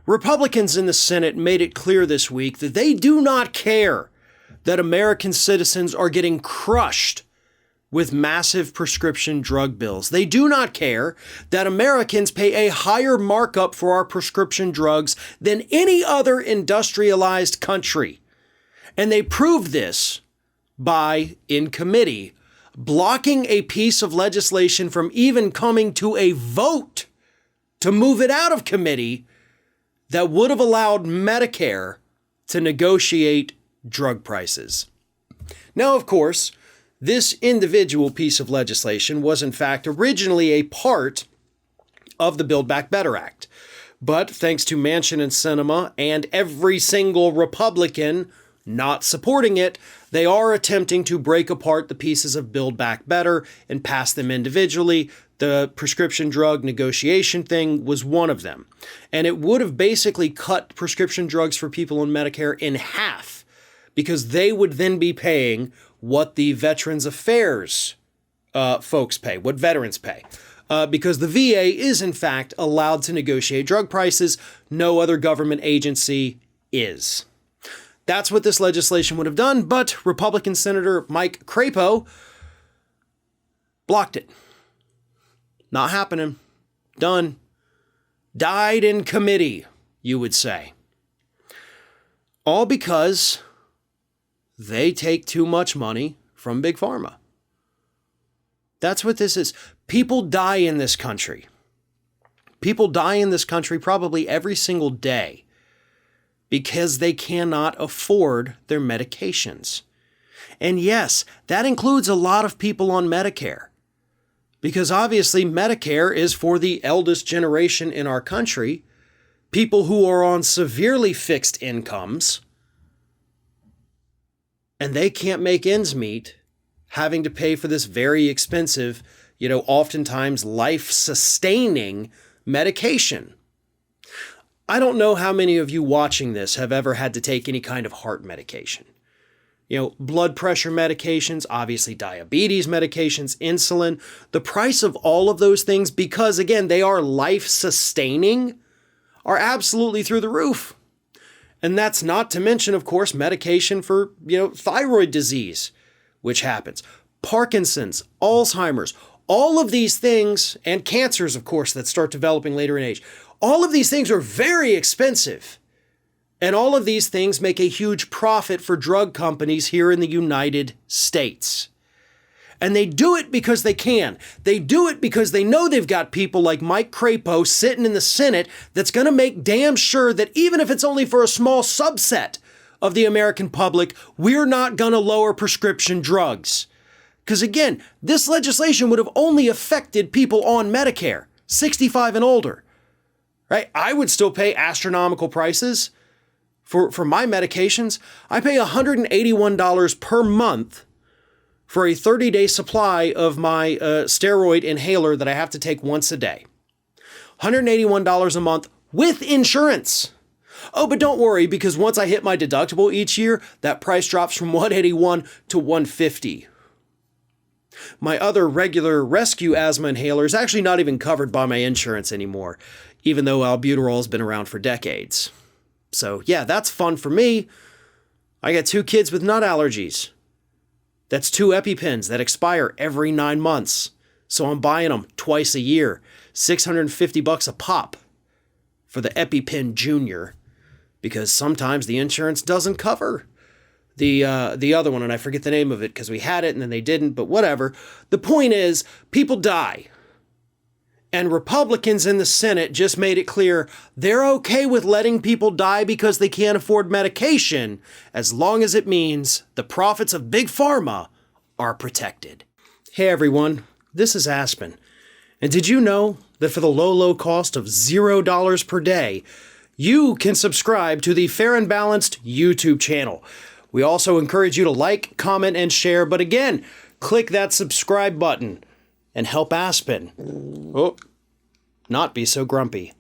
Republicans in the Senate made it clear this week that they do not care that American citizens are getting crushed with massive prescription drug bills. They do not care that Americans pay a higher markup for our prescription drugs than any other industrialized country. And they proved this by, in committee, blocking a piece of legislation from even coming to a vote to move it out of committee that would have allowed Medicare to negotiate drug prices. Now, of course, this individual piece of legislation was in fact originally a part of the Build Back Better Act. But thanks to Manchin and Sinema and every single Republican not supporting it, they are attempting to break apart the pieces of Build Back Better and pass them individually. The prescription drug negotiation thing was one of them. And it would have basically cut prescription drugs for people on Medicare in half, because they would then be paying what the Veterans Affairs folks pay, what veterans pay. Because the VA is, in fact, allowed to negotiate drug prices. No other government agency is. That's what this legislation would have done, but Republican Senator Mike Crapo blocked it. Not happening. Done. Died in committee, you would say. All because they take too much money from Big Pharma. That's what this is. People die in this country. People die in this country probably every single day because they cannot afford their medications. And yes, that includes a lot of people on Medicare. Because obviously Medicare is for the eldest generation in our country, people who are on severely fixed incomes, and they can't make ends meet, having to pay for this very expensive, oftentimes life-sustaining medication. I don't know how many of you watching this have ever had to take any kind of heart medication. Blood pressure medications, obviously diabetes medications, insulin. The price of all of those things, because again, they are life-sustaining, are absolutely through the roof. And that's not to mention, of course, medication for, thyroid disease, which happens. Parkinson's, Alzheimer's, all of these things, and cancers, of course, that start developing later in age. All of these things are very expensive. And all of these things make a huge profit for drug companies here in the United States. And they do it because they can. They do it because they know they've got people like Mike Crapo sitting in the Senate that's going to make damn sure that even if it's only for a small subset of the American public, we're not going to lower prescription drugs. Because again, this legislation would have only affected people on Medicare, 65 and older. Right? I would still pay astronomical prices for my medications. I pay $181 per month for a 30-day supply of my steroid inhaler that I have to take once a day. $181 a month with insurance. Oh, but don't worry, because once I hit my deductible each year, that price drops from $181 to $150. My other regular rescue asthma inhaler is actually not even covered by my insurance anymore, even though albuterol has been around for decades. So yeah, that's fun for me. I got 2 kids with nut allergies. That's 2 EpiPens that expire every 9 months. So I'm buying them twice a year, $650 a pop for the EpiPen Junior, because sometimes the insurance doesn't cover the other one, and I forget the name of it because we had it and then they didn't, but whatever. The point is, people die. And Republicans in the Senate just made it clear they're okay with letting people die because they can't afford medication, as long as it means the profits of Big Pharma are protected. Hey everyone, this is Aspen. And did you know that for the low cost of $0 per day, you can subscribe to the Fair and Balanced YouTube channel? We also encourage you to like, comment, and share, but again, click that subscribe button and help Aspen not be so grumpy.